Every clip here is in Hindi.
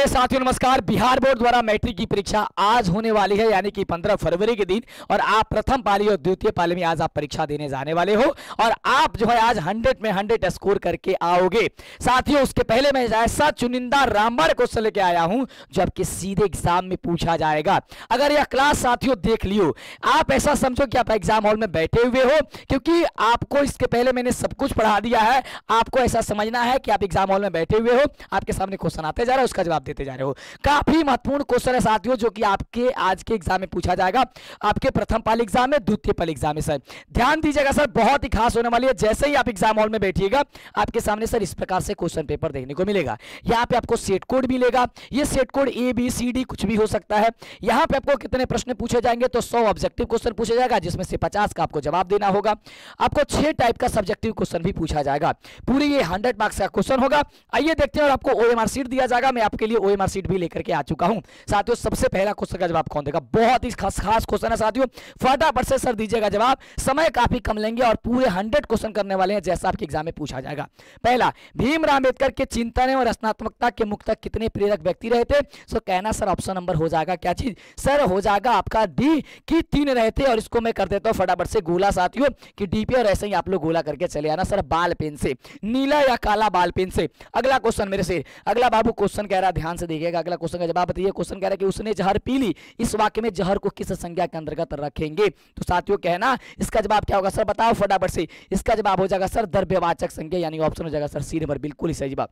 ओके साथियों नमस्कार। बिहार बोर्ड द्वारा मैट्रिक की परीक्षा आज होने वाली है, यानी कि 15 फरवरी के दिन, और आप प्रथम पाली और द्वितीय पाली में आज आप परीक्षा देने जाने वाले हो और आप जो है आज 100 में 100 स्कोर करके आओगे। साथियों उसके पहले मैं ऐसा चुनिंदा रामबाण क्वेश्चन लेके आया हूं जो आपके सीधे एग्जाम में पूछा जाएगा। अगर यह क्लास साथियों देख लियो, आप ऐसा समझो कि आप एग्जाम हॉल में बैठे हुए हो, क्योंकि आपको इसके पहले मैंने सब कुछ पढ़ा दिया है। आपको ऐसा समझना है कि आप एग्जाम हॉल में बैठे हुए हो, आपके सामने क्वेश्चन आते जा रहा है, उसका जवाब देते जा रहे हो। काफी महत्वपूर्ण क्वेश्चन है साथियों जो कि आपके आज के एग्जाम में पूछा जाएगा, आपके प्रथम पाली एग्जाम में, द्वितीय पाली एग्जाम में। सर ध्यान दीजिएगा, सर बहुत ही खास होने वाली है। जैसे ही आप एग्जाम हॉल में बैठिएगा आपके सामने सर इस प्रकार से क्वेश्चन पेपर देखने को मिलेगा। यहाँ पे आपको सेट कोड मिलेगा, ये सेट कोड ABCD कुछ भी हो सकता है। यहाँ पे आपको कितने प्रश्न पूछे जाएंगे, तो 100 ऑब्जेक्टिव क्वेश्चन पूछा जाएगा, जिसमें से 50 का आपको जवाब देना होगा। आपको 6 टाइप का सब्जेक्टिव क्वेश्चन भी पूछा जाएगा। पूरी ये 100 मार्क्स का क्वेश्चन होगा। आइए देखते हैं, और आपको OMR शीट दिया जाएगा। मैं आपके लिए OMR शीट भी लेकर के आ चुका हूं। साथियों सबसे पहला क्वेश्चन का जवाब कौन देगा? बहुत ही खास क्वेश्चन है साथियों, फटाफट से सर दीजिएगा जवाब। समय काफी कम लेंगे और पूरे 100 क्वेश्चन करने वाले हैं जैसा आपके एग्जाम में पूछा जाएगा। पहला, भीमराव अंबेडकर के चिंतन और रचनात्मकता के मुख तक कितने प्रेरक व्यक्ति रहे थे? सो कहना सर ऑप्शन नंबर हो जाएगा क्या चीज? सर हो जाएगा आपका डी कि 3 रहे थे, और इसको मैं कर देता हूं फटाफट से गोला साथियों कि डी पे, और ऐसे ही आप लोग गोला करके चले आना सर बाल पेन से, नीला या काला बाल पेन से। अगला क्वेश्चन मेरे से, अगला बाबू क्वेश्चन कह रहा है, ध्यान से देखिएगा, अगला क्वेश्चन का जवाब बताइए। क्वेश्चन कह रहा है कि उसने जहर पी ली, इस वाक्य में जहर को किस संज्ञा के अंतर्गत रखेंगे? तो साथियों कहना इसका जवाब क्या होगा सर, बताओ फटाफट से। इसका जवाब हो जाएगा सर द्रव्यवाचक संज्ञा, यानी ऑप्शन हो जाएगा सर सी नंबर, बिल्कुल ही सही जवाब।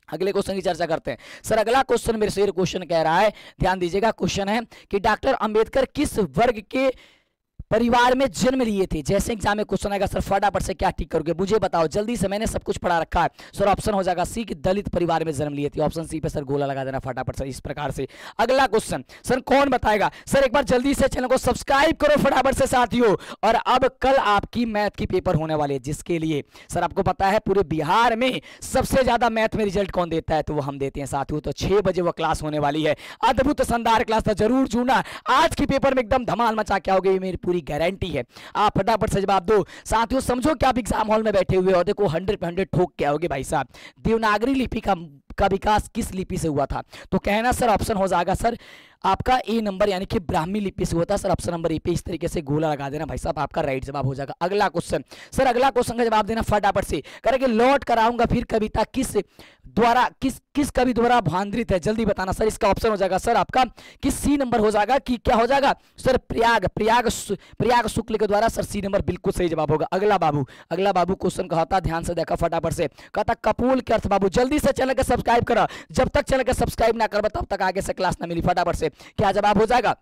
अगले क्वेश्चन की चर्चा करते हैं। सर अगला क्वेश्चन मेरे से क्वेश्चन कह रहा है, ध्यान दीजिएगा, क्वेश्चन है कि डॉक्टर अंबेडकर किस वर्ग के परिवार में जन्म लिए थे? जैसे एग्जाम में क्वेश्चन आएगा सर फटाफट से क्या टिक करोगे मुझे बताओ जल्दी से, मैंने सब कुछ पढ़ा रखा है। सर ऑप्शन हो जाएगा सी कि दलित परिवार में जन्म लिए थे। ऑप्शन सी पे सर गोला लगा देना फटाफट से इस प्रकार से। अगला क्वेश्चन सर कौन बताएगा? सर एक बार जल्दी से चैनल को सब्सक्राइब करो फटाफट से साथियों। और अब कल आपकी मैथ की पेपर होने वाली है, जिसके लिए सर आपको पता है पूरे बिहार में सबसे ज्यादा मैथ में रिजल्ट कौन देता है, तो वो हम देते हैं साथियों। तो 6 बजे वो क्लास होने वाली है, अद्भुत शानदार क्लास था, जरूर जुड़ना। आज की पेपर में एकदम धमाल मचा के आओगे, मेरी पूरी गारंटी है। आप फटाफट से जवाब दो साथियों। समझो कि आप एग्जाम हॉल में बैठे हुए हो, देखो 100 पे 100 ठोक के आओगे भाई साहब। देवनागरी लिपि का विकास किस लिपि से हुआ था? तो कहना सर ऑप्शन हो जाएगा सर आपका ए नंबर, यानी कि ब्राह्मी लिपि से होता है। सर ऑप्शन नंबर ए पे इस तरीके से गोला लगा देना भाई साहब, आपका राइट जवाब हो जाएगा। अगला क्वेश्चन सर, अगला क्वेश्चन का जवाब देना फटाफट से। करेंगे लौट कर आऊंगा फिर कविता किस द्वारा किस कवि द्वारा भांद्रित है? जल्दी बताना सर। इसका ऑप्शन हो जाएगा सर आपका किस सी नंबर हो जाएगा कि क्या हो जाएगा सर प्रयाग शुक्ल के द्वारा। सर सी नंबर बिल्कुल सही जवाब होगा। अगला बाबू क्वेश्चन कहता, ध्यान से देखा फटाफट से, कहता कपूल के अर्थ बाबू। जल्दी से चैनल के सब्सक्राइब करो, जब तक चैनल के सब्सक्राइब ना कर तब तक आगे से क्लास ना मिली। फटाफट से क्या जवाब हो जाएगा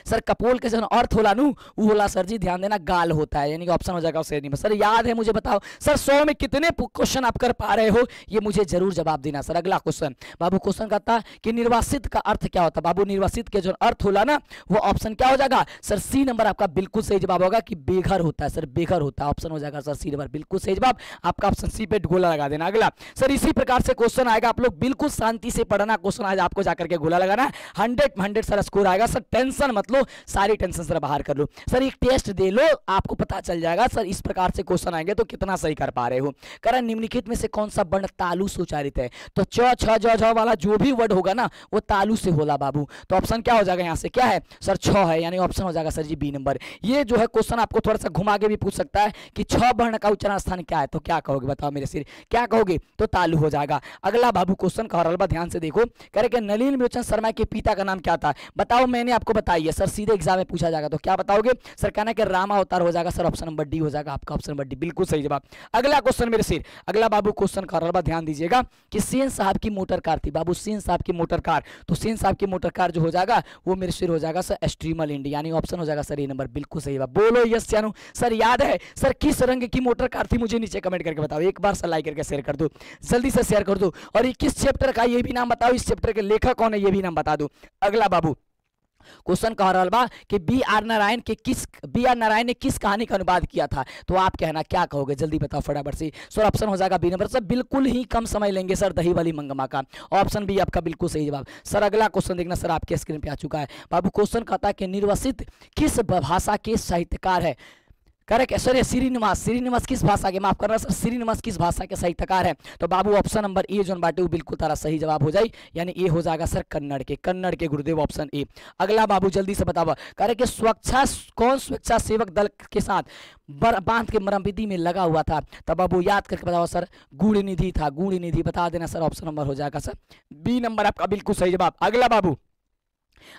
सर? कपोल के जो अर्थ होला नु वो होला सर जी, ध्यान देना, गाल होता है, यानी कि ऑप्शन हो जाएगा उसे नहीं। सर याद है मुझे बताओ सर 100 में कितने क्वेश्चन आप कर पा रहे हो, ये मुझे जरूर जवाब देना। सर अगला क्वेश्चन बाबू क्वेश्चन कहता कि निर्वासित का अर्थ क्या होता है? बाबू निर्वासित के जो अर्थ होला ना वो ऑप्शन क्या हो जाएगा सर? सी नंबर आपका बिल्कुल सही जवाब होगा कि बेघर होता है। सर बेघर होता है, ऑप्शन हो जाएगा सर सी नंबर, बिल्कुल सही जवाब आपका, ऑप्शन सी पे गोला लगा देना। अगला सर इसी प्रकार से क्वेश्चन आएगा, आप लोग बिल्कुल शांति से पढ़ना। क्वेश्चन आज आपको जाकर के गोला लगाना, 100 सर स्कोर आएगा। सर टेंशन मत लो, सारी टेंशन सर बाहर कर लो। सर एक टेस्ट दे लो, आपको पता चल जाएगा सर इस प्रकार से क्वेश्चन आएंगे तो कितना सही कर पा रहे हो। कारण निम्नलिखित में से कौन सा वर्ण तालु से उच्चारित है? तो च छ ज झ वाला जो भी वर्ड होगा ना वो तालु से होला बाबू। तो ऑप्शन क्या हो जाएगा यहाँ से? क्या है सर? छ है, यानी ऑप्शन हो जाएगा सर जी बी नंबर। ये जो है क्वेश्चन आपको थोड़ा सा घुमा के भी पूछ सकता है कि छ वर्ण का उच्चारण स्थान क्या है, तो क्या कहोगे बताओ मेरे सिर, क्या कहोगे? तो तालु हो जाएगा। अगला बाबू क्वेश्चन कह रहा, ध्यान से देखो, कह रहे नलिन लोचन शर्मा के पिता का नाम क्या था? बताओ, मैंने आपको बताइए सर, सीधे एग्जाम में पूछा जाएगा तो क्या बताओगे? सर कहना कि रामा अवतार हो जाएगा। सर ऑप्शन नंबर डी हो जाएगा आपका, ऑप्शन नंबर डी बिल्कुल सही जवाब। अगला क्वेश्चन मेरे सिर, अगला बाबू क्वेश्चन कर रहा, ध्यान दीजिएगा कि सेन साहब की मोटर कार थी। बाबू सेन साहब की मोटर कार, तो सेन साहब की मोटर कार जो हो जाएगा वो मेरे सिर हो जाएगा सर स्ट्रीमल इंडिया, यानी ऑप्शन हो जाएगा सर ए नंबर, बिल्कुल सही जवाब। बोलो यस जानू। सर याद है सर किस रंग की मोटर कार थी? मुझे नीचे कमेंट करके बताओ, एक बार सर लाइक करके शेयर कर दो, जल्दी से शेयर कर दो। और ये किस चैप्टर का, ये भी नाम बताओ, इस चैप्टर के लेखक कौन है ये भी नाम बता दो। अगला बाबू क्वेश्चन कह रहा बा कि बी आर नारायण ने किस कहानी का अनुवाद किया था? तो आप कहना क्या कहोगे, जल्दी बताओ फटाफट से। सर ऑप्शन हो जाएगा बी नंबर। सर बिल्कुल ही कम समय लेंगे सर, दही वाली मंगमा का, ऑप्शन बी आपका बिल्कुल सही जवाब। सर अगला क्वेश्चन देखना सर, आपके स्क्रीन पे आ चुका है। बाबू क्वेश्चन कहता है कि निर्वासित किस भाषा के साहित्यकार है? करेक्ट, सॉरी श्रीनिवास, श्रीनिवास किस भाषा के, माफ करना सर, श्रीनिवास किस भाषा के साहित्यकार है? तो बाबू ऑप्शन नंबर ए जो बाटे वो बिल्कुल तारा सही जवाब हो जाए, यानी ए हो जाएगा सर कन्नड़ के, कन्नड़ के गुरुदेव, ऑप्शन ए। अगला बाबू जल्दी से बताओ, करेक्ट, कौन स्वेच्छा सेवक दल के साथ बांध के मरम्मती में लगा हुआ था? तब बाबू याद करके बताओ सर, गुण निधि था, गुण निधि बता देना सर, ऑप्शन नंबर हो जाएगा सर बी नंबर आपका बिल्कुल सही जवाब। अगला बाबू,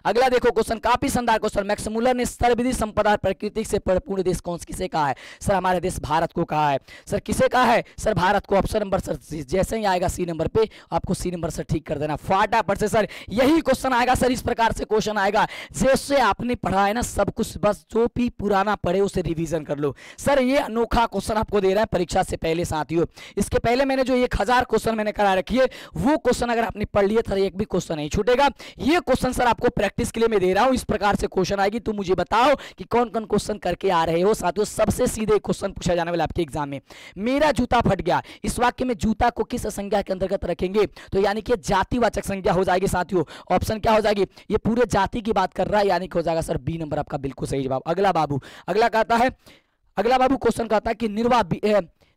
अगला देखो क्वेश्चन, काफी शानदार क्वेश्चन, मैक्स मुलर ने सर्वविधि संपदा प्रकृति से परिपूर्ण देश कौन किसे कहा है? सर हमारे देश भारत को कहा है। सर किसे कहा है? सर भारत को। ऑप्शन नंबर सर जैसे ही आएगा सी नंबर पे, आपको सी नंबर से ठीक कर देना फटाफट से। सर यही क्वेश्चन आएगा सर, इस प्रकार से क्वेश्चन आएगा, जैसे आपने पढ़ा है ना सब कुछ, बस जो भी पुराना पढ़े उसे रिविजन कर लो। सर ये अनोखा क्वेश्चन आपको दे रहा है परीक्षा से पहले साथियों। इसके पहले मैंने जो 1000 क्वेश्चन मैंने करा रखी है, वो क्वेश्चन अगर आपने पढ़ लिया था, एक भी क्वेश्चन नहीं छूटेगा। ये क्वेश्चन सर आपको प्रैक्टिस के लिए मैं दे रहा हूं, इस प्रकार से क्वेश्चन आएगी। तो मुझे बताओ कि कौन कौन क्वेश्चन करके आ रहे हो साथियों। सबसे सीधे क्वेश्चन पूछा जाने वाला आपके एग्जाम में, मेरा जूता फट गया, इस वाक्य में जूता को किस संज्ञा के अंतर्गत रखेंगे? तो यानी कि जातिवाचक संज्ञा हो जाएगी साथियों। ऑप्शन क्या हो जाएगी? ये पूरे जाति की बात कर रहा है, यानी कि हो जाएगा सर बी नंबर आपका बिल्कुल सही जवाब। अगला बाबू, अगला कहता है, अगला बाबू क्वेश्चन कहता है कि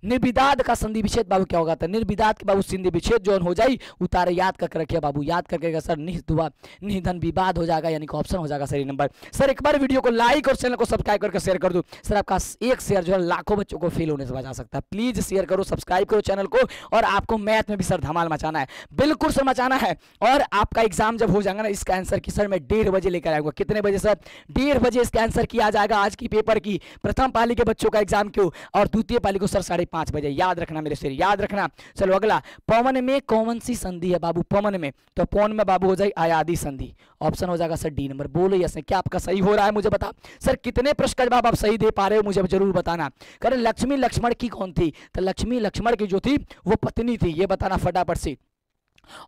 निर्विदाद का संधि विच्छेद बाबू क्या होगा? था निर्विदाद के बाबू संधि विच्छेद जो हो जाए उतारे, याद करके रखिए बाबू, याद करके सर निधन विवाद हो जाएगा, यानी कि ऑप्शन हो जाएगा सही नंबर। सर एक बार वीडियो को लाइक और चैनल को सब्सक्राइब करके शेयर कर दो सर, आपका एक शेयर जो है लाखों बच्चों को फेल होने से बचा सकता है। प्लीज शेयर करो, सब्सक्राइब करो चैनल को, और आपको मैथ में भी सर धमाल मचाना है, बिल्कुल सर मचाना है। और आपका एग्जाम जब हो जाएगा ना, इसका आंसर की सर मैं 1:30 बजे लेकर आऊंगा। कितने बजे सर? 1:30 बजे इसका आंसर किया जाएगा आज की पेपर की, प्रथम पाली के बच्चों का एग्जाम क्यों, और द्वितीय पाली को सर 5:30 बजे। याद रखना मेरे से, याद रखना। चलो अगला, पवन में कौन सी संधि है बाबू? पवन में, तो पवन में बाबू हो जाए आयादी संधि, ऑप्शन हो जाएगा सर डी नंबर। बोलो यस, क्या आपका सही हो रहा है मुझे बता। सर कितने प्रश्न का जवाब आप सही दे पा रहे हो मुझे जरूर बताना। करें लक्ष्मी लक्ष्मण की कौन थी? तो लक्ष्मी लक्ष्मण की जो थी वो पत्नी थी, ये बताना फटाफट से।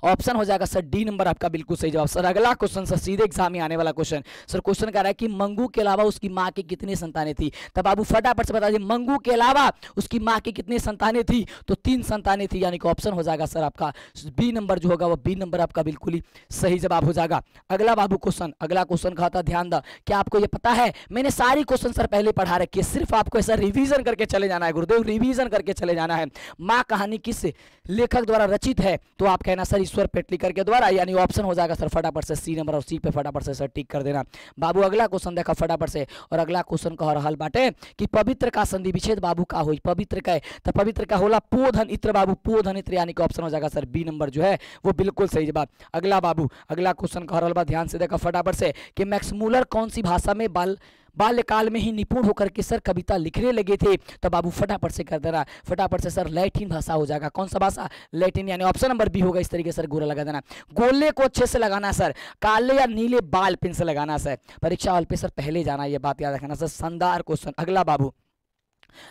ऑप्शन हो जाएगा सर डी नंबर आपका बिल्कुल सही जवाब। सर अगला क्वेश्चन सर सीधे एग्जाम में आने वाला क्वेश्चन। सर क्वेश्चन कह रहा है कि मंगू के अलावा उसकी मां की कितनी संतानें थी? तब बाबू फटाफट से बता दीजिए, मंगू के अलावा उसकी मां की कितनी संतानें थी? तो 3 संतानें थी, यानी कि ऑप्शन हो जाएगा सर आपका बी नंबर जो होगा वो बी नंबर आपका बिल्कुल ही सही जवाब हो जाएगा। अगला बाबू क्वेश्चन, अगला क्वेश्चन का था, ध्यान द, क्या आपको ये पता है मैंने सारी क्वेश्चन सर पहले पढ़ा रखी है, सिर्फ आपको ऐसा रिवीजन करके चले जाना है गुरुदेव, रिवीजन करके चले जाना है। मां कहानी किस लेखक द्वारा रचित है? तो आप कहना सर ईश्वर पेटली के द्वारा, यानी ऑप्शन हो जाएगा सर फटाफट से सी नंबर, और सी पे फटाफट से सर टिक कर देना बाबू। अगला क्वेश्चन देखा फटाफट से, और अगला क्वेश्चन कह रहा बाटे कि पवित्र का संधि विच्छेद बाबू का होई? पवित्र का, तो पवित्र का होला पोधन इत्र बाबू, पोधन इत्र, यानी कि ऑप्शन हो जाएगा सर बी नंबर जो है वो बिल्कुल सही जवाब। अगला बाबू, अगला क्वेश्चन कह रहा, ध्यान से देखा फटाफट से, कि मैक्स मुलर कौन सी भाषा में बाल्यकाल में ही निपुण होकर के सर कविता लिखने लगे थे? तो बाबू फटाफट से कर देना, फटाफट से सर लैटिन भाषा हो जाएगा। कौन सा भाषा? लैटिन, यानी ऑप्शन नंबर बी होगा। इस तरीके से गोला लगा देना, गोले को अच्छे से लगाना सर, काले या नीले बाल पेन से लगाना सर, परीक्षा हॉल पे सर पहले जाना, ये बात याद रखना सर। शानदार क्वेश्चन। अगला बाबू,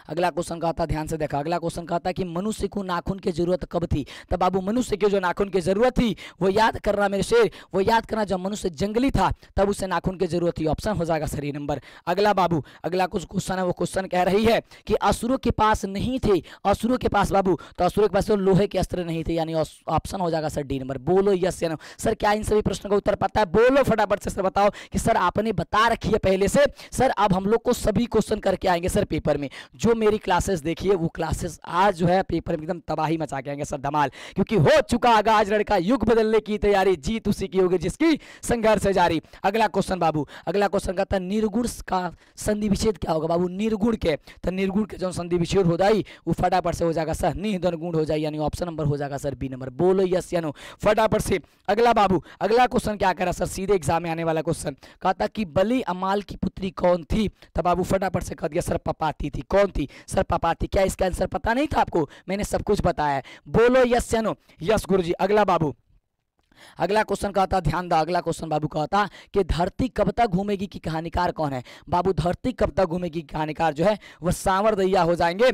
अगला क्वेश्चन कहता, ध्यान से देखा, अगला क्वेश्चन कहता कि मनुष्य को नाखून की जरूरत कब थी? तब बाबू मनुष्य के जो नाखून की जरूरत थी वो याद करना मेरे से, वो याद करना जब मनुष्य जंगली था तब उसे नाखून की जरूरत थी, ऑप्शन हो जाएगा सही नंबर। अगला बाबू, अगला कुछ क्वेश्चन है, वो क्वेश्चन कह रही है कि असुरों के पास नहीं थे, असुरों के पास बाबू, तो असुरों के पास तो लोहे के अस्त्र नहीं थे, यानी ऑप्शन हो जाएगा सर डी नंबर। बोलो यस या नो। सर क्या इन सभी प्रश्नों का उत्तर पता है? बोलो फटाफट से सर बताओ कि सर आपने बता रखी है पहले से। सर अब हम लोग को सभी क्वेश्चन करके आएंगे सर पेपर में, जो मेरी क्लासेस देखिए वो क्लासेस आज जो है पेपर में एकदम तबाही मचा के आएंगे सर धमाल, क्योंकि हो चुका आगाज लड़का युग बदलने की तैयारी, जीत उसी की होगी जिसकी संघर्ष जारी। अगला क्वेश्चन बाबू, अगला क्वेश्चन कहता है निर्गुण का संधि विच्छेद क्या होगा बाबू? निर्गुण के, तो निर्गुण के जो संधि विच्छेद हो जाए वो फटाफट से हो जाएगा सर निधन गुण हो जाए, यानी ऑप्शन नंबर हो जाएगा सर बी नंबर। बोलो यस या नो फटाफट से। अगला बाबू, अगला क्वेश्चन क्या करा सर, सीधे एग्जाम में आने वाला क्वेश्चन कहता कि बलि अमाल की पुत्री कौन थी? तब बाबू फटाफट से कह दिया सर पपाती थी। कौन थी सर? पपाती। क्या इसका आंसर पता नहीं था आपको? मैंने सब कुछ बताया है। बोलो यस या नो। यस गुरुजी। अगला बाबू, अगला क्वेश्चन कहता, ध्यान दो, अगला क्वेश्चन बाबू कहता कि धरती कब तक घूमेगी की कहानीकार कौन है? बाबू धरती कब तक घूमेगी कहानीकार जो है वह सांवर दैया हो जाएंगे,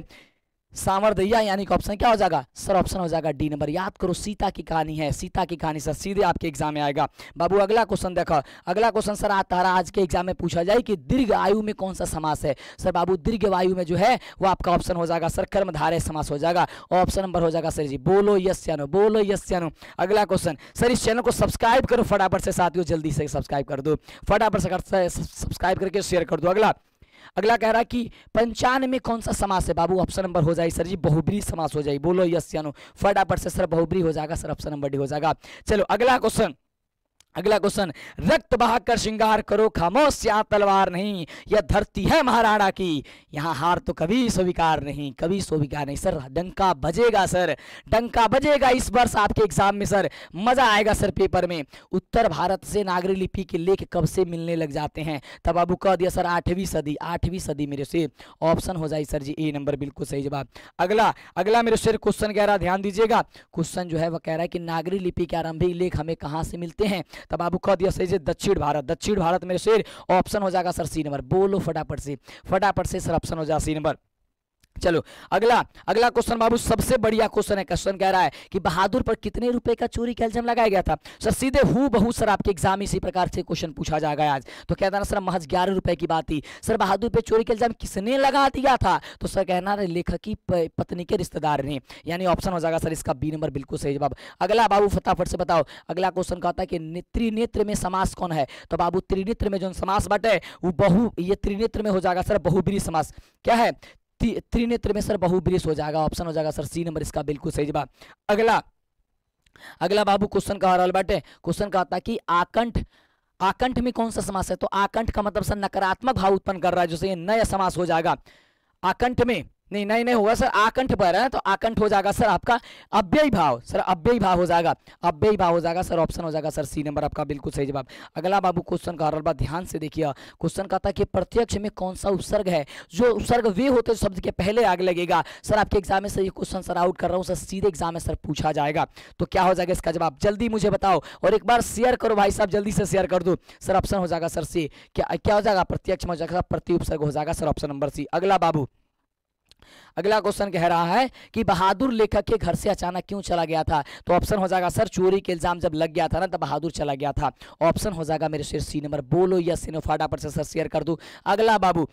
सांवर दैया, यानी कि ऑप्शन क्या हो जाएगा सर? ऑप्शन हो जाएगा डी नंबर। याद करो सीता की कहानी है, सीता की कहानी सर सीधे आपके एग्जाम में आएगा बाबू। अगला क्वेश्चन देखो, अगला क्वेश्चन सर आज के एग्जाम में पूछा जाए कि दीर्घ आयु में कौन सा समास है? सर बाबू दीर्घ आयु में जो है वो आपका ऑप्शन हो जाएगा सर कर्मधारय समास हो जाएगा, ऑप्शन नंबर हो जाएगा सर जी। बोलो यस या नो, बोलो यस या नो। अगला क्वेश्चन सर, इस चैनल को सब्सक्राइब करो फटाफट से साथियों, जल्दी से सब्सक्राइब कर दो फटाफट से, सब्सक्राइब करके शेयर कर दो। अगला अगला कह रहा है कि 95 में कौन सा समास है बाबू? ऑप्शन नंबर हो जाए सर जी बहुब्री समास हो जाए। बोलो यस या नो? फटाफट से सर बहुब्री हो जाएगा सर, ऑप्शन नंबर डी हो जाएगा। चलो अगला क्वेश्चन, अगला क्वेश्चन, रक्त बहाकर श्रृंगार करो खामोश यहाँ तलवार नहीं, यह धरती है महाराणा की, यहाँ हार तो कभी स्वीकार नहीं, कभी स्वीकार नहीं। सर डंका बजेगा सर, डंका बजेगा इस वर्ष आपके एग्जाम में सर, मजा आएगा सर पेपर में। उत्तर भारत से नागरी लिपि के लेख कब से मिलने लग जाते हैं? तब बाबू कह दिया सर 8वीं सदी, 8वीं सदी मेरे से, ऑप्शन हो जाए सर जी ए नंबर, बिल्कुल सही जवाब। अगला अगला मेरे से क्वेश्चन कह रहा, ध्यान दीजिएगा, क्वेश्चन जो है वह कह रहा है कि नागरी लिपि के आरंभिक लेख हमें कहाँ से मिलते हैं? तब बाबू कह दिया सही से दक्षिण भारत, दक्षिण भारत मेरे शेर, ऑप्शन हो जाएगा सर सी नंबर। बोलो फटाफट से सर ऑप्शन हो जाएगा सी नंबर। चलो अगला अगला क्वेश्चन बाबू सबसे बढ़िया क्वेश्चन है। क्वेश्चन कह रहा है कि बहादुर पर कितने रुपए का चोरी का इल्जाम लगाया गया था? सर सीधे हूबहू सर आपके एग्जाम इसी प्रकार से क्वेश्चन पूछा जाएगा आज। तो कहता ना सर महज 11 रुपए की बात थी। सर बहादुर पे चोरी का इल्जाम किसने लगा दिया था? तो सर कहना लेखक की पत्नी के रिश्तेदार ने, यानी ऑप्शन हो जाएगा सर इसका बी नंबर, बिल्कुल सही जवाब। अगला बाबू फटाफट से बताओ, अगला क्वेश्चन कहता है कि त्रिनेत्र में समास कौन है? तो बाबू त्रिनेत्र में जो समास बटे वो ये त्रिनेत्र में हो जाएगा सर बहुब्री समास। क्या है? त्रिनेत्र में सर बहुब्रीश हो जाएगा, ऑप्शन हो जाएगा सर सी नंबर इसका, बिल्कुल सही जवाब। अगला अगला बाबू क्वेश्चन कह रहा बाटे, क्वेश्चन कहता है कि आकंठ, आकंठ में कौन सा समास है? तो आकंठ का मतलब सर नकारात्मक भाव उत्पन्न कर रहा है, जैसे ये नया समास हो जाएगा। आकंठ में नहीं होगा सर, आकंठ पर है तो आकंठ हो जाएगा सर आपका अव्ययी भाव, सर अव्ययी भाव हो जाएगा, अव्ययी भाव हो जाएगा सर, ऑप्शन हो जाएगा सर सी नंबर आपका, बिल्कुल सही जवाब। अगला बाबू क्वेश्चन का रहा, ध्यान से देखिए, क्वेश्चन कहता है कि प्रत्यक्ष में कौन सा उपसर्ग है? जो उपसर्ग वे होते शब्द के पहले आगे लगेगा। सर आपके एग्जाम में सर ये क्वेश्चन सर आउट कर रहा हूँ सर, सीधे एग्जाम में सर पूछा जाएगा। तो क्या हो जाएगा इसका जवाब? जल्दी मुझे बताओ और एक बार शेयर करो भाई साहब, जल्दी से शेयर कर दो सर। ऑप्शन हो जाएगा सर सी, क्या हो जाएगा? प्रत्यक्ष में हो जाएगा, प्रति उपसर्ग हो जाएगा सर, ऑप्शन नंबर सी। अगला बाबू अगला क्वेश्चन कह रहा है कि बहादुर लेखक के घर से अचानक क्यों चला गया था? तो ऑप्शन हो जाएगा सर चोरी के इल्जाम जब लग गया था ना तब बहादुर चला गया था, ऑप्शन हो जाएगा मेरे शेर सी नंबर। बोलो यस नो, फटाफट से सर शेयर कर दूं। अगला बाबू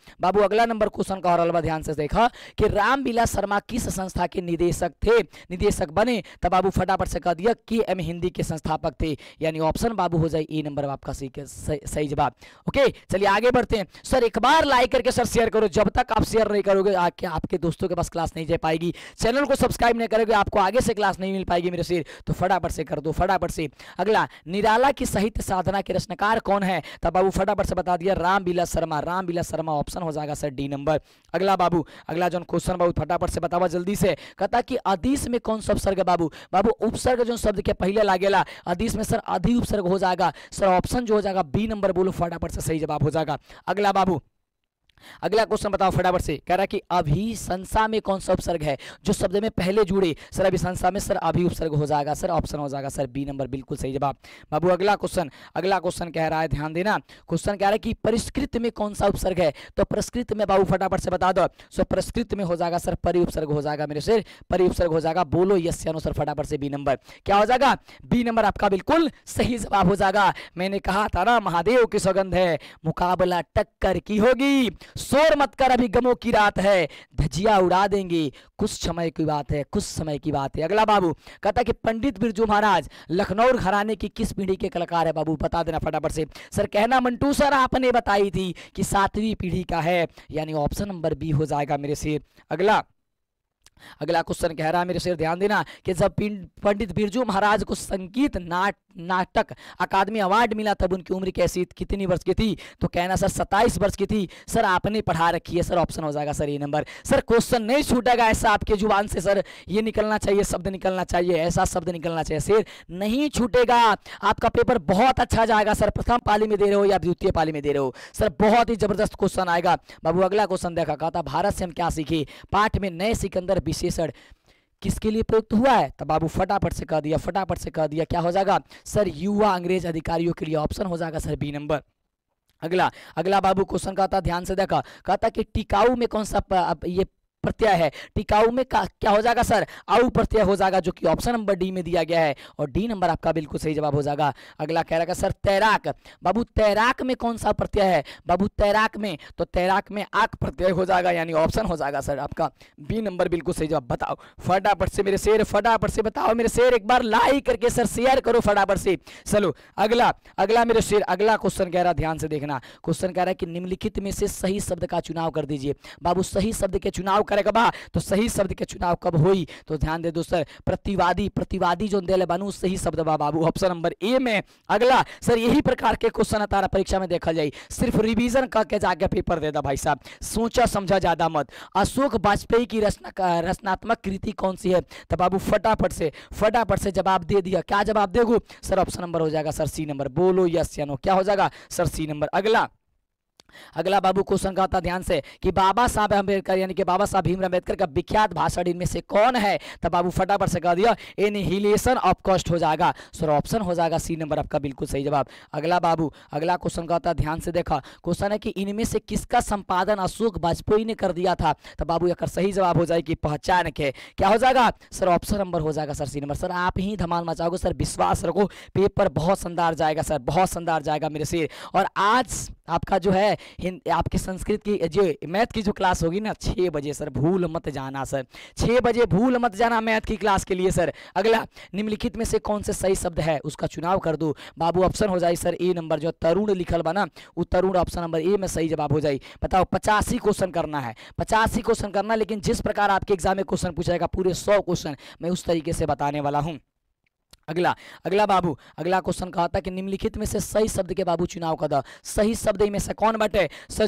अगला नंबर क्वेश्चन का और ध्यान से देखा कि रामविलास शर्मा किस संस्था के निदेशक थे, निदेशक बने? तब बाबू फटाफट से कह दिया कि एम हिंदी के संस्थापक थे, यानी ऑप्शन बाबू हो जाए ए नंबर आपका सही जवाब। ओके चलिए आगे बढ़ते हैं। सर एक बार लाइक करके सर शेयर करो, जब तक आप शेयर नहीं करोगे आपके दोस्तों के पास क्लास नहीं जा पाएगी। चैनल को सब्सक्राइब नहीं करोगे आपको आगे से क्लास नहीं मिल पाएगी मेरे शेर, तो फटाफट से कर दो, फटाफट से। अगला निराला की साहित्य साधना के रचनाकार कौन है? तब बाबू फटाफट से बता दिया रामविलास शर्मा, रामविलास शर्मा, ऑप्शन हो जाएगा सर डी नंबर। अगला बाबू अगला जो क्वेश्चन बाबू फटाफट से बतावा जल्दी से, कहता कि अदिश में कौन सा उपसर्ग? बाबू उपसर्ग जो शब्द के पहले लागेला अदिश में सर अधि उपसर्ग हो जाएगा सर, ऑप्शन जो हो जाएगा बी नंबर। बोलो फटाफट से सही जवाब हो जाएगा। अगला बाबू अगला क्वेश्चन बताओ फटाफट से, कह रहा है कि अभिशंसा में कौन सा उपसर्ग है? जो शब्द में पहले जुड़े सर अभिशंसा में सर अभि उपसर्ग हो जाएगा सर, ऑप्शन हो जाएगा सर बी नंबर, बिल्कुल सही जवाब। बाबू अगला क्वेश्चन कह रहा है, ध्यान देना, क्वेश्चन कह रहा है कि परिष्कृत में कौन सा उपसर्ग है? तो परिष्कृत में बाबू फटाफट से बता दो, सो परिष्कृत में हो जाएगा सर परि उपसर्ग हो जाएगा मेरे से, परि उपसर्ग हो जाएगा। बोलो यस या नो सर फटाफट से बी नंबर, क्या हो जाएगा? बी नंबर आपका बिल्कुल सही जवाब हो जाएगा। मैंने कहा था ना महादेव की सौगंध है, मुकाबला टक्कर की होगी, शोर मत कर अभी गमों की रात है, धजिया उड़ा देंगे, कुछ समय की बात है, कुछ समय की बात है। अगला बाबू कहता है कि पंडित बिरजू महाराज लखनऊ घराने की किस पीढ़ी के कलाकार है? बाबू बता देना फटाफट से। सर कहना मंटू सर आपने बताई थी कि 7वीं पीढ़ी का है, यानी ऑप्शन नंबर बी हो जाएगा मेरे से। अगला क्वेश्चन कह रहा है मेरे शेर, ध्यान देना कि जब पंडित बिरजू महाराज को संगीत नाटक अकादमी अवार्ड मिला तब उनकी उम्र कैसी कितनी वर्ष की थी? तो कहना सर 27 वर्ष की थी। सर आपने पढ़ा रखी है सर, ऑप्शन हो जाएगा सर ए नंबर। सर क्वेश्चन नहीं छूटेगा ऐसा आपके जुबान से, सर ये निकलना चाहिए, शब्द निकलना चाहिए, ऐसा शब्द निकलना चाहिए, शेर नहीं छूटेगा। आपका पेपर बहुत अच्छा जाएगा सर, प्रथम पाली में दे रहे हो या द्वितीय पाली में दे रहे हो सर, बहुत ही जबरदस्त क्वेश्चन आएगा। बाबू अगला क्वेश्चन देखा, कहता भारत से हम क्या सीखे? पाठ में नए सिकंदर विशेषण किसके लिए प्रयुक्त हुआ है? तब बाबू फटाफट से कह दिया, क्या हो जाएगा सर? युवा अंग्रेज अधिकारियों के लिए, ऑप्शन हो जाएगा सर बी नंबर। अगला बाबू क्वेश्चन कहता ध्यान से देखा, कहता कि टिकाऊ में कौन सा ये प्रत्यय है। टिकाऊ में क्या हो जाएगा सर, आऊ प्रत्यय हो जाएगा, जो कि ऑप्शन नंबर डी में दिया गया है, और डी नंबर आपका बिल्कुल सही जवाब हो जाएगा। अगला कह रहा है सर तैराक, बाबू तैराक में कौन सा प्रत्यय है, बाबू तैराक में, तो तैराक में आक प्रत्यय हो जाएगा, यानी ऑप्शन हो जाएगा सर आपका बी नंबर बिल्कुल सही जवाब। बताओ फटाफट से मेरे शेर, फटाफट से बताओ मेरे शेर, एक बार लाइक करके सर शेयर करो फटाफट से। चलो अगला मेरे शेर, अगला क्वेश्चन कह रहा, ध्यान से देखना, क्वेश्चन कह रहा है कि निम्नलिखित में से सही शब्द का चुनाव कर दीजिए। बाबू सही शब्द के चुनाव करेगा बा, तो सही शब्द के चुनाव कब होई, तो ध्यान दे दो सर, प्रतिवादी, प्रतिवादी जो दिल बनू सही शब्द बा बाबू, ऑप्शन नंबर ए में। अगला सर यही प्रकार के क्वेश्चन तारा परीक्षा में देखा जाए, सिर्फ रिवीजन करके जाके पेपर दे दा भाई साहब, सोचा समझा ज्यादा मत। अशोक वाजपेयी की रचनात्मक कृति कौन सी है, तो बाबू फटाफट से जवाब दे दिया, क्या जवाब देगो सर, ऑप्शन नंबर हो जाएगा सर सी नंबर, बोलो यस या नो, क्या हो जाएगा सर सी नंबर। अगला बाबू क्वेश्चन का था ध्यान से कि बाबा साहब अम्बेडकर यानी कि बाबा साहब भीमराव अम्बेडकर का विख्यात भाषण इनमें से कौन है, तब बाबू फटाफट से कह दिया एनिहिलेशन ऑफ कॉस्ट हो जाएगा सर, ऑप्शन हो जाएगा सी नंबर आपका बिल्कुल सही जवाब। अगला बाबू अगला क्वेश्चन का था ध्यान से देखा, क्वेश्चन है कि इनमें से किसका संपादन अशोक वाजपेयी ने कर दिया था, तब बाबू एक सही जवाब हो जाएगी पहचान के, क्या हो जाएगा सर, ऑप्शन नंबर हो जाएगा सर सी नंबर। सर आप ही धमाल मचाओगे सर, विश्वास रखो पेपर बहुत शानदार जाएगा सर, बहुत शानदार जाएगा मेरे से। और आज आपका जो है आपकी संस्कृत की जो मैथ की जो क्लास होगी ना 6 बजे सर, भूल मत जाना सर, 6 बजे भूल मत जाना मैथ की क्लास के लिए सर। अगला निम्नलिखित में से कौन से सही शब्द है उसका चुनाव कर दो, बाबू ऑप्शन हो जाए सर ए नंबर, जो तरुण लिखल बना वो तरुण ऑप्शन नंबर ए में सही जवाब हो जाए। बताओ 85 क्वेश्चन करना है, 85 क्वेश्चन करना, लेकिन जिस प्रकार आपके एग्जाम में क्वेश्चन पूछेगा पूरे 100 क्वेश्चन मैं उस तरीके से बताने वाला हूँ। अगला बाबू अगला क्वेश्चन कहा था कि निम्नलिखित में से सही शब्द के बाबू चुनाव कर दो, सही शब्द में से कौन बटे सर,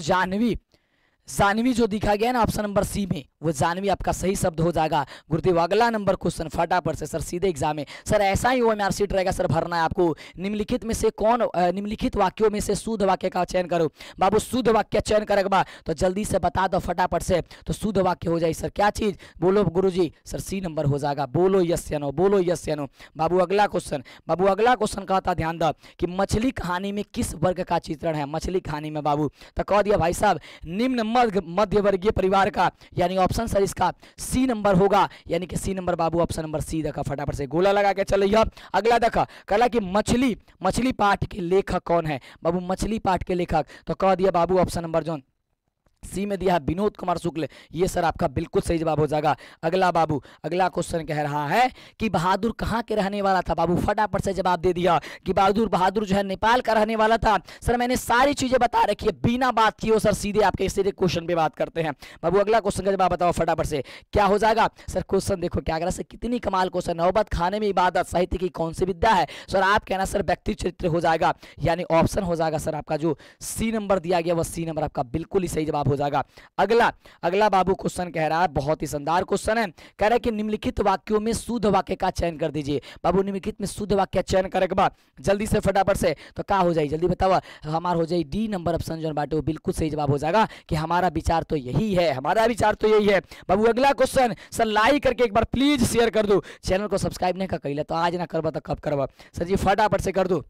जानवी जो दिखा गया ना ऑप्शन नंबर सी में, वो जानवी आपका सही शब्द हो जाएगा गुरुदेव। अगला नंबर क्वेश्चन फटाफट से सर, सीधे एग्जाम में सर ऐसा ही ओएमआर शीट रहेगा सर, भरना है आपको। निम्नलिखित में से कौन, निम्नलिखित वाक्यों में से शुद्ध वाक्य का चयन करो, बाबू शुद्ध वाक्य चयन करेगा तो जल्दी से बता दो फटाफट से, तो शुद्ध वाक्य हो जाए सर क्या चीज, बोलो गुरुजी सर सी नंबर हो जाएगा, बोलो यस या नो, बोलो यस या नो। बाबू अगला क्वेश्चन कहता ध्यान दो कि मछली कहानी में किस वर्ग का चित्रण है, मछली कहानी में बाबू तो कह दिया भाई साहब निम्न मध्य वर्गीय परिवार का, यानी ऑप्शन सर इसका सी नंबर होगा, यानी कि सी नंबर बाबू ऑप्शन नंबर सी देखा, फटाफट से गोला लगा के चलिए। अगला देखा कहला कि मछली पाठ के लेखक कौन है, बाबू मछली पाठ के लेखक तो कह दिया बाबू ऑप्शन नंबर जो सी में दिया विनोद कुमार शुक्ल, ये सर आपका बिल्कुल सही जवाब हो जाएगा। अगला बाबू अगला क्वेश्चन कह रहा है कि बहादुर कहाँ के रहने वाला था, बाबू फटाफट से जवाब दे दिया कि बहादुर जो है नेपाल का रहने वाला था। सर मैंने सारी चीजें बता रखी है, बिना बात किए सर सीधे आपके सीधे क्वेश्चन पे बात करते हैं। बाबू अगला क्वेश्चन का जवाब बताओ फटाफट से, क्या हो जाएगा सर। क्वेश्चन देखो क्या करा सर, कितनी कमाल क्वेश्चन, नौबत खाने में इबादत साहित्य की कौन सी विद्या है, सर आप कहना सर व्यक्ति चरित्र हो जाएगा, यानी ऑप्शन हो जाएगा सर आपका जो सी नंबर दिया गया वह सी नंबर आपका बिल्कुल ही सही जवाब हो जाएगा। अगला बाबू क्वेश्चन कह रहा है, बहुत ही शानदार क्वेश्चन है, कह रहा है कि निम्नलिखित वाक्यों में शुद्ध वाक्य का चयन कर दीजिए। बाबू निम्नलिखित में शुद्ध वाक्य चयन करे के बाद जल्दी से फटाफट से तो क्या हो जाए, जल्दी बताओ, हमारा हो जाए डी नंबर ऑप्शन जो बाटे वो बिल्कुल सही जवाब हो जाएगा कि हमारा विचार तो यही है, हमारा विचार तो यही है। बाबू अगला क्वेश्चन सर लाइक करके एक बार प्लीज शेयर कर दो, चैनल को सब्सक्राइब नहीं कर कैला तो आज ना करवा तो कब करवा सर जी, फटाफट से कर दो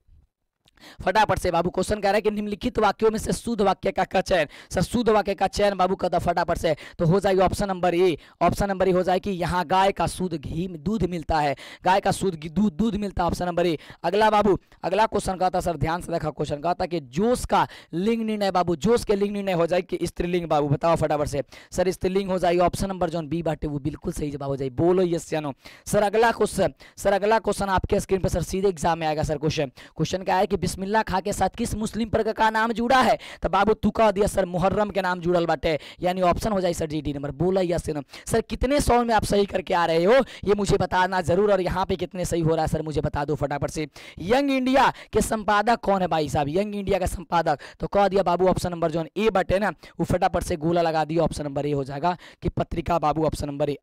फटाफट से। बाबू क्वेश्चन कह रहा है कि निम्नलिखित वाक्यों में से शुद्ध वाक्य का चयन, सर शुद्ध वाक्य का चयन बाबू का दो फटाफट से तो हो जाएगी option number A, option number A हो जाए कि यहाँ गाय का शुद्ध घी दूध मिलता है, गाय का शुद्ध दूध मिलता है, ऑप्शन नंबर ए। अगला बाबू अगला क्वेश्चन कहता सर ध्यान से देखा, क्वेश्चन कहता कि जोश का लिंग निर्णय, बाबू जोश के लिंग निर्णय हो जाए कि स्त्रीलिंग, बाबू बताओ फटाफट से सर स्त्रीलिंग हो जाएगी, ऑप्शन नंबर जो बी बाटे वो बिल्कुल सही जवाब हो जाए, बोलो यस या नो। सर अगला क्वेश्चन आपके स्क्रीन पर सर सीधे एग्जाम में आएगा सर। क्वेश्चन क्या है कि बिस्मिल्लाह खा के साथ किस मुस्लिम वर्ग का नाम जुड़ा है, तो बाबू तू कह दिया सर मुहर्रम के नाम जुड़ल बाटे, यानी ऑप्शन हो जाए सर डी नंबर, बोला यस नो। सर कितने सौ में आप सही करके आ रहे हो ये मुझे बताना जरूर, और यहाँ पे कितने सही हो रहा है सर मुझे बता दो फटाफट से। यंग इंडिया के संपादक कौन है भाई साहब, यंग इंडिया का संपादक तो कह दिया बाबू ऑप्शन नंबर जो ए बटे ना वो फटाफट से गोला लगा दिया, ऑप्शन नंबर ए हो जाएगा कि पत्रिका, बाबू ऑप्शन नंबर ए।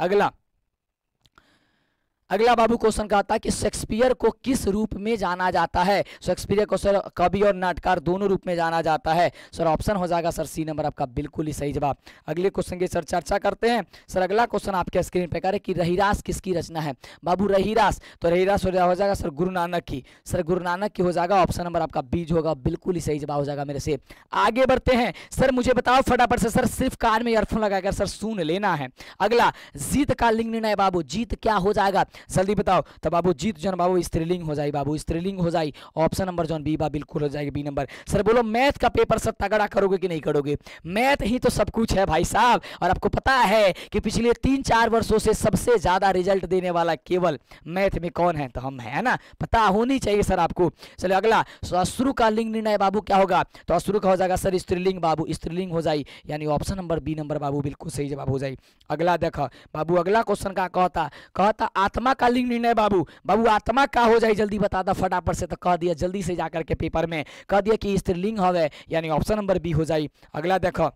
अगला बाबू क्वेश्चन का आता है कि शेक्सपियर को किस रूप में जाना जाता है। शेक्सपियर को सर कवि और नाटककार दोनों रूप में जाना जाता है। सर ऑप्शन हो जाएगा सर सी नंबर आपका बिल्कुल ही सही जवाब। अगले क्वेश्चन की सर चर्चा करते हैं। सर अगला क्वेश्चन आपके स्क्रीन पे करे कि रहीरास किसकी रचना है। बाबू रहीरास, तो रहीरास हो जाएगा सर गुरु नानक की। सर गुरु नानक की हो जाएगा, ऑप्शन नंबर आपका बीज होगा, बिल्कुल ही सही जवाब हो जाएगा मेरे से। आगे बढ़ते हैं। सर मुझे बताओ फटाफट से, सर सिर्फ कान में ईयरफोन लगाकर सर सुन लेना है। अगला जीत का लिंग निर्णय बाबू, जीत क्या हो जाएगा जल्दी बताओ। तो बाबू जीत जो बाबू स्त्रीलिंग हो जाए, बाबू स्त्रीलिंग हो जाए, ऑप्शन नंबर जो बी बा बिल्कुल हो जाएगी बी नंबर। सर बोलो मैथ का पेपर सर तगड़ा करोगे कि नहीं करोगे? मैथ ही तो सब कुछ है भाई साहब। और आपको पता है कि पिछले 3-4 वर्षों से सबसे ज्यादा रिजल्ट देने वाला केवल मैथ में कौन है? तो हम है ना, पता होनी चाहिए सर आपको। चलिए अगला, अश्रु का लिंग निर्णय बाबू क्या होगा? तो अश्रु का हो जाएगा सर स्त्रीलिंग बाबू, स्त्रीलिंग हो जाए, यानी ऑप्शन नंबर बी नंबर बाबू बिल्कुल सही जवाब हो जाए। अगला देखो बाबू, अगला क्वेश्चन का कहता आत्मा का लिंग निर्णय बाबू, बाबू आत्मा का हो जाए जल्दी बता दो फटाफट से। तो कह दिया जल्दी से जाकर के पेपर में कह दिया कि स्त्रीलिंग होवे, यानी ऑप्शन नंबर बी हो जाए। अगला देखो,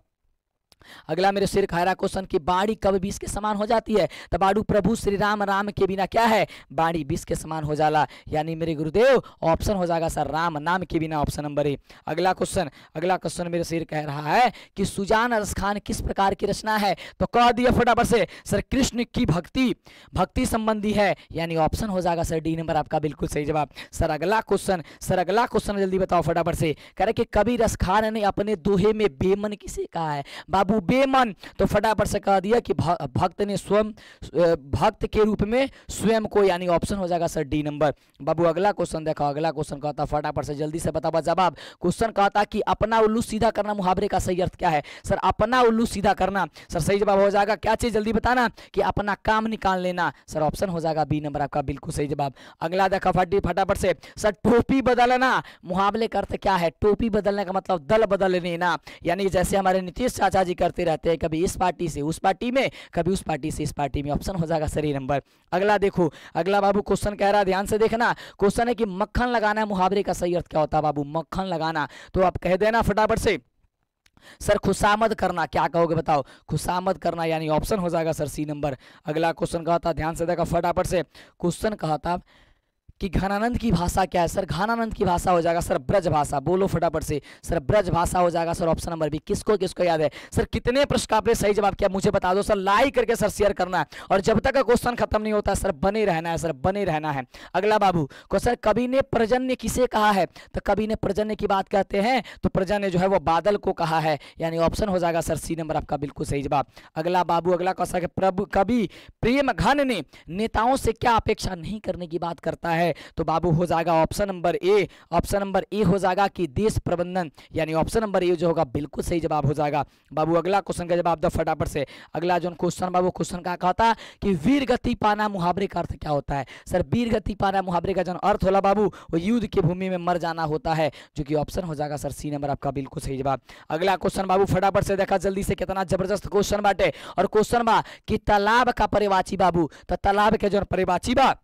अगला मेरे सिर खायरा क्वेश्चन की बाड़ी कब विष के समान हो जाती है? तो बाड़ू प्रभु श्री राम, राम के बिना क्या है? बाड़ी विष के समान हो जाला, यानी मेरे गुरुदेव ऑप्शन हो जाएगा सर राम, नाम के बिना, ऑप्शन नंबर ए। अगला क्वेश्चन मेरे सिर कह रहा है कि सुजान रसखान किस प्रकार की रचना है? तो कह दिया फटाफट से सर कृष्ण की भक्ति संबंधी है, यानी ऑप्शन हो जाएगा सर डी नंबर आपका बिल्कुल सही जवाब। सर अगला क्वेश्चन जल्दी बताओ फटाफट से। कह रहे कि कवि रसखान ने अपने दोहे में बेमन किसे कहा है? बाबू बेमन, तो फटाफट से कह दिया कि भक्त ने स्वयं भक्त के रूप में स्वयं को, यानी ऑप्शन हो जाएगा सर डी नंबर। बाबू अगला क्वेश्चन देखो, अगला क्वेश्चन कहता फटाफट से जल्दी से बताओ जवाब। क्वेश्चन कहता कि अपना उल्लू सीधा करना मुहावरे का सही अर्थ क्या है? सर अपना उल्लू सीधा करना, सर सही जवाब हो जाएगा क्या चीज जल्दी बताना? कि अपना काम निकाल लेना, सर ऑप्शन हो जाएगा बी नंबर आपका बिल्कुल सही जवाब। अगला देखो फटाफट से, सर टोपी बदलना मुहावरे का अर्थ क्या है? टोपी बदलने का मतलब दल बदल लेना, यानी जैसे हमारे नीतीश चाचा जी करते रहते हैं, कभी इस पार्टी से उस पार्टी में, कभी उस पार्टी से इस पार्टी में, ऑप्शन हो जाएगा सही नंबर। अगला देखो, अगला बाबू क्वेश्चन कह रहा है, ध्यान से देखना। क्वेश्चन है कि मक्खन लगाना मुहावरे का सही अर्थ क्या होता है बाबू? मक्खन लगाना, तो आप कह देना फटाफट से सर खुशामद करना, क्या कहोगे बताओ? खुशामद करना, यानी ऑप्शन हो जाएगा सर सी नंबर। अगला क्वेश्चन कहता, ध्यान से देखा फटाफट से। क्वेश्चन कहता कि घनानंद की भाषा क्या है? सर घनानंद की भाषा हो जाएगा सर ब्रज भाषा, बोलो फटाफट से। सर ब्रज भाषा हो जाएगा सर ऑप्शन नंबर बी। किसको किसको याद है? सर कितने प्रश्न आपने सही जवाब किया मुझे बता दो सर, लाइक करके सर शेयर करना है, और जब तक क्वेश्चन खत्म नहीं होता सर बने रहना है, सर बने रहना है। अगला बाबू क्वेश्चन, कवि ने पर्जन्य किसे कहा है? तो कवि ने पर्जन्य की बात कहते हैं तो पर्जन्य जो है वो बादल को कहा है, यानी ऑप्शन हो जाएगा सर सी नंबर आपका बिल्कुल सही जवाब। अगला बाबू अगला क्वेश्चन, प्रभु कवि प्रेम घन ने नेताओं से क्या अपेक्षा नहीं करने की बात करता है? तो बाबू हो जाएगा option number A, option number A हो जाएगा कि देश प्रबंधन, यानी ऑप्शन नंबर ए जो होगा बिल्कुल सही जवाब हो जाएगा। बाबू अगला क्वेश्चन का जवाब दो फटाफट से। अगला जो क्वेश्चन बाबू क्वेश्चन का कहता कि वीर गति पाना मुहावरे का अर्थ क्या होता है? सर वीर गति पाना मुहावरे का जो अर्थ होला बाबू वो युद्ध की भूमि में मर जाना होता है, जो कि ऑप्शन हो जाएगा सर सी नंबर आपका बिल्कुल सही जवाब। अगला क्वेश्चन बाबू फटाफट से देखा जल्दी से, कितना जबरदस्त क्वेश्चन बाटे। और क्वेश्चन बा कि तालाब का परिवाची बाबू, तो तालाब के जो परिवाची बा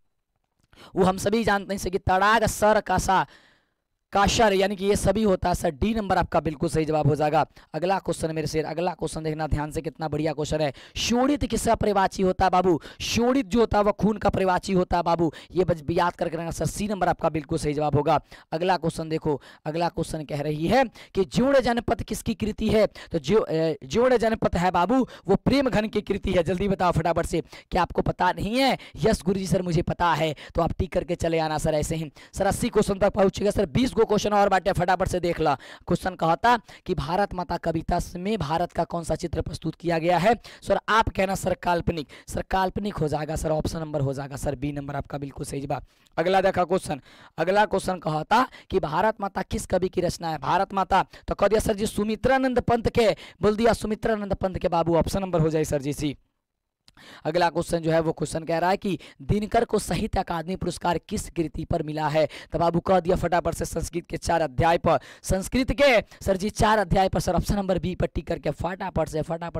वो हम सभी जानते हैं कि तड़ाग सर कासा काशर, यानी कि ये सभी होता है सर डी नंबर आपका बिल्कुल सही जवाब हो जाएगा। अगला क्वेश्चन मेरे शेर, अगला क्वेश्चन देखना ध्यान से, कितना बढ़िया क्वेश्चन है। शोणित किसका परिवाची होता है बाबू? शोणित जो होता है वो खून का परिवाची होता है बाबू, ये याद करके रखना सर सी नंबर आपका बिल्कुल सही जवाब होगा। अगला क्वेश्चन देखो, अगला क्वेश्चन कह रही है कि ज्योड़ जनपद किसकी कृति है? तो ज्योड़ जनपद है बाबू वो प्रेम घन की कृति है, जल्दी बताओ फटाफट से। क्या आपको पता नहीं है? यस गुरुजी सर मुझे पता है, तो आप टिक करके चले आना सर। ऐसे ही सर 80 क्वेश्चन तक पहुंचेगा सर। 20 क्वेश्चन और बाटे, फटाफट से देख ला। क्वेश्चन कहता कि भारत माता कविता में भारत का कौन सा चित्र प्रस्तुत किया गया है? सर आप कहना सर काल्पनिक, सर काल्पनिक हो जाएगा सर, ऑप्शन नंबर हो जाएगा सर बी नंबर आपका बिल्कुल सही जवाब। अगला देखा क्वेश्चन, अगला क्वेश्चन कहता कि भारत माता किस कवि की रचना है? भारत माता तो कह दिया सर जी सुमित्रानंद पंत के, बोल दिया सुमित्रानंद पंत के बाबू, ऑप्शन नंबर हो जाए सर जी सी। अगला क्वेश्चन जो है वो क्वेश्चन कह रहा है कि दिनकर को साहित्य अकादमी पुरस्कार किस कृति पर मिला है? तो बाबू कह दिया फटाफट से संस्कृत के 4 अध्याय पर, संस्कृत के सर जी 4 अध्याय पर, सर ऑप्शन नंबर बी पर टिक करके फटाफट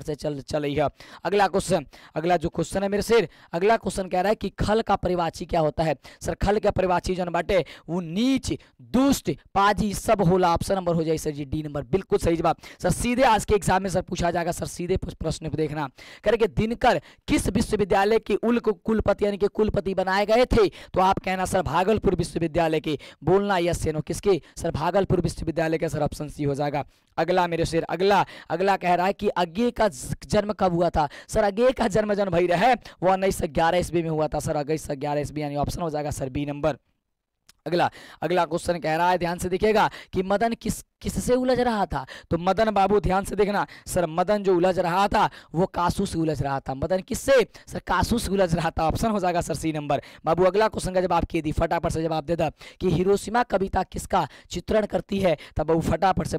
से चल रही है। अगला क्वेश्चन, अगला जो क्वेश्चन है मेरे शेर, अगला क्वेश्चन कह रहा है कि खल का परिवाची क्या होता है? सर खल का परिवाची जो बाटे वो नीच दुष्ट पाजी सब होला, ऑप्शन नंबर हो जाए सर जी डी नंबर बिल्कुल सही जवाब। सर सीधे आज के एग्जाम में सर पूछा जाएगा सर, सीधे प्रश्न पे देखना। कह रहे कि दिनकर किस विश्वविद्यालय के कुलपति यानी कि कुलपति बनाए गए थे? तो आप कहना सर भागलपुर विश्वविद्यालय के। बोलना यस या नो, किसके? सर भागलपुर विश्वविद्यालय के। सर ऑप्शन सी हो जाएगा। अगला मेरे शेर, अगला कह रहा है कि अज्ञे का जन्म कब हुआ था? सर अज्ञे का जन्म जन भाई रहे वो 1911 ईस्वी में हुआ था। सर 1911 ईस्वी, यानी ऑप्शन हो जाएगा सर बी नंबर। अगला क्वेश्चन कह रहा है, ध्यान से देखिएगा कि मदन किससे उलझ रहा था? तो मदन बाबू ध्यान से देखना, सर मदन जो उलझ रहा था वो कासू से उलझ रहा था। मदन किससे? सर कासू से उलझ रहा था। ऑप्शन हो जाएगा सर सी नंबर। बाबू अगला क्वेश्चन का जवाब के दी, फटाफट से जवाब दे दा कि हिरोशिमा कविता किसका चित्रण करती है? तब बाबू फटाफट से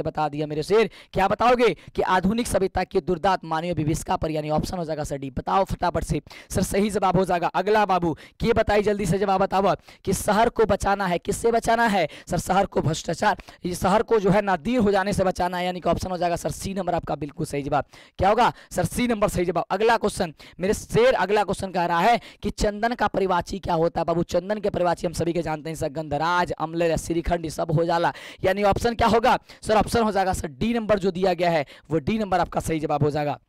बता दिया मेरे शेर। क्या बताओगे? कि आधुनिक सभ्यता की दुर्दांत मानवीय विभीषिका पर, यानी ऑप्शन हो जाएगा सर डी। बताओ फटाफट से। सर सही जवाब हो जाएगा। अगला बाबू के बताइए, जल्दी से जवाब बताओ कि शहर को बचाना है, किससे बचाना है? सर शहर को भ्रष्टाचार, ये शहर को जो है नादीर हो जाने से बचाना है, यानी कि ऑप्शन हो जाएगा सर सी नंबर आपका बिल्कुल सही जवाब। क्या होगा? सर सी नंबर सही जवाब। अगला क्वेश्चन मेरे शेर, अगला क्वेश्चन कह रहा है कि चंदन का परिवाची क्या होता है? बाबू चंदन के परिवाची हम सभी के जानते हैं सर गंधराज, अम्ल, श्रीखंड, सब हो जाला, यानी ऑप्शन क्या होगा? सर ऑप्शन हो जाएगा सर डी नंबर जो दिया गया है वो डी नंबर आपका सही जवाब हो जाएगा।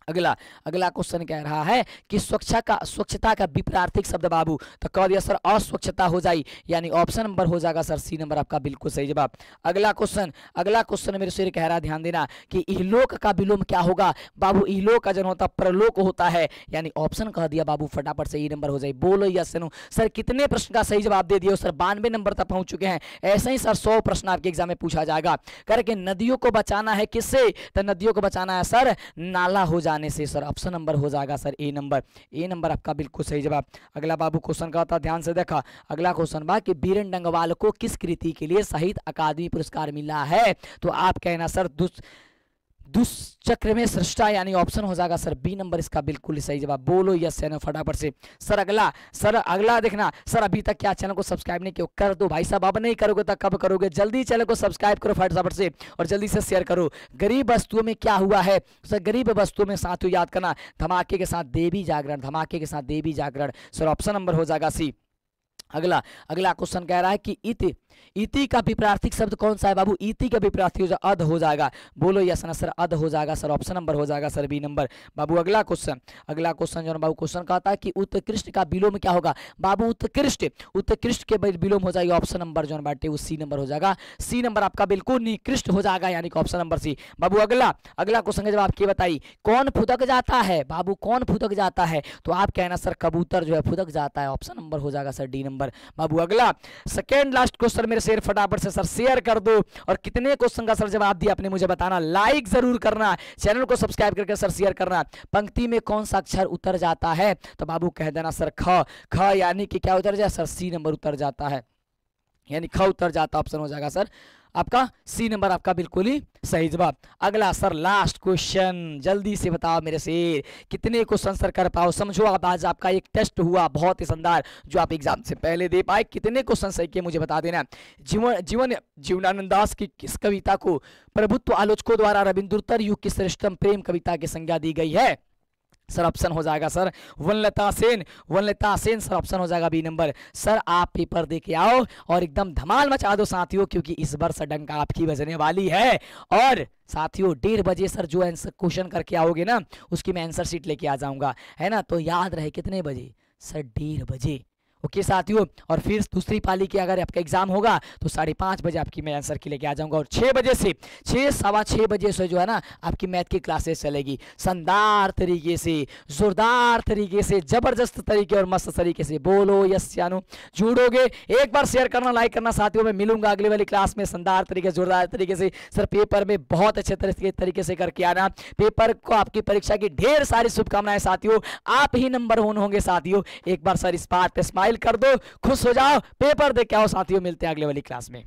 अगला क्वेश्चन कह रहा है कि स्वच्छता का विपरीत शब्द बाबू, तो कह दिया सर अस्वच्छता हो जाए, यानी ऑप्शन नंबर हो जाएगा सर सी नंबर आपका बिल्कुल सही जवाब। अगला क्वेश्चन मेरे शेर कह रहा है, ध्यान देना कि इहलोक का विलोम क्या होगा? बाबू इहलोक का जन्म होता परलोक होता है, यानी ऑप्शन कह दिया बाबू फटाफट से ई नंबर हो जाए। बोलो यस नो। सर कितने प्रश्न का सही जवाब दे दिए? सर 92 नंबर तक पहुंच चुके हैं। ऐसे ही सर 100 प्रश्न आपके एग्जाम में पूछा जाएगा। करके नदियों को बचाना है किससे? तो नदियों को बचाना है सर नाला हो जाने से। सर ऑप्शन नंबर हो जाएगा सर ए नंबर आपका बिल्कुल सही जवाब। अगला बाबू क्वेश्चन का था, ध्यान से देखा। अगला क्वेश्चन बा कि बीरेन डंगवाल को किस कृति के लिए साहित्य अकादमी पुरस्कार मिला है? तो आप कहना सर दुष्चक्र में सृष्टा, यानी ऑप्शन हो जाएगा सर बी नंबर इसका बिल्कुल सही जवाब। बोलो यस या नो फटाफट से। सर अगला देखना। सर अभी तक क्या चैनल को सब्सक्राइब नहीं किया? कर दो भाई साहब। अब नहीं करोगे तो कब करोगे? जल्दी चैनल को सब्सक्राइब करो फटाफट से और जल्दी से शेयर करो। गरीब वस्तुओं में क्या हुआ है? सर गरीब वस्तुओं में साथियों याद करना, धमाके के साथ देवी जागरण। सर ऑप्शन नंबर हो जाएगा सी। अगला क्वेश्चन कह रहा है कि इति का विपरीत शब्द कौन सा है? बाबू इति का विपरीत अध हो जाएगा। बोलो यस ना सर अध हो जाएगा। सर ऑप्शन नंबर हो जाएगा सर बी नंबर। बाबू अगला क्वेश्चन जो बाबू क्वेश्चन कहता है कि उत्कृष्ट का विलोम क्या होगा? बाबू उत्कृष्ट के विलोम हो जाएगा ऑप्शन नंबर जो बाटे वो सी नंबर हो जाएगा। सी नंबर आपका बिल्कुल निकृष्ट हो जाएगा, यानी कि ऑप्शन नंबर सी। बाबू अगला क्वेश्चन का जवाब बताइए, कौन फुदक जाता है? बाबू कौन फुदक जाता है? तो आप कहना सर कबूतर जो है फुदक जाता है। ऑप्शन नंबर हो जाएगा सर डी नंबर। बाबू अगला सेकेंड लास्ट क्वेश्चन मेरे शेर फटाफट से सर शेयर कर दो और कितने क्वेश्चन का सर जवाब दिया आपने मुझे बताना। लाइक जरूर करना, चैनल को सब्सक्राइब करके सर शेयर करना। पंक्ति में कौन सा अक्षर उतर जाता है? तो बाबू कह देना सर ख, यानी कि क्या उतर जाए? सर सी नंबर उतर जाता है, यानी ख उतर जाता। ऑप्शन हो जाएगा सर आपका सी नंबर आपका बिल्कुल ही सही जवाब। अगला सर लास्ट क्वेश्चन, जल्दी से बताओ मेरे से कितने क्वेश्चन सर कर पाओ। समझो अब आज आपका एक टेस्ट हुआ बहुत ही शानदार जो आप एग्जाम से पहले दे पाए। कितने क्वेश्चन सही किए मुझे बता देना। जीवनानंद दास की किस कविता को प्रभुत्व आलोचकों द्वारा रविंद्रोत्तर युग की श्रेष्ठतम प्रेम कविता की संज्ञा दी गई है? सर ऑप्शन हो जाएगा सर वनलता सेन। सर ऑप्शन हो जाएगा बी नंबर। सर आप पेपर दे के आओ और एकदम धमाल मचा दो साथियों, क्योंकि इस बार सर डंका आपकी बजने वाली है। और साथियों 1:30 बजे सर जो आंसर क्वेश्चन करके आओगे ना उसकी मैं आंसर शीट लेके आ जाऊंगा, है ना? तो याद रहे कितने बजे? सर 1:30 बजे। ओके साथियों, और फिर दूसरी पाली की अगर आपका एग्जाम होगा तो 5:30 बजे आपकी मैं आंसर की लेके आ जाऊंगा। और 6 बजे से 6-6:15 बजे से जो है ना आपकी मैथ की क्लासेस चलेगी शानदार तरीके से, जोरदार तरीके से, जबरदस्त तरीके और मस्त तरीके से। बोलो यस यानो जुड़ोगे? एक बार शेयर करना, लाइक करना साथियों। मैं मिलूंगा अगले वाली क्लास में शानदार तरीके जोरदार तरीके से। सर पेपर में बहुत अच्छे तरीके से करके आना। पेपर को आपकी परीक्षा की ढेर सारी शुभकामनाएं साथियों। आप ही नंबर 1 होंगे साथियों। एक बार सर इस बात पे स्माइल कर दो, खुश हो जाओ, पेपर दे के आओ साथियों। मिलते हैं अगले वाली क्लास में।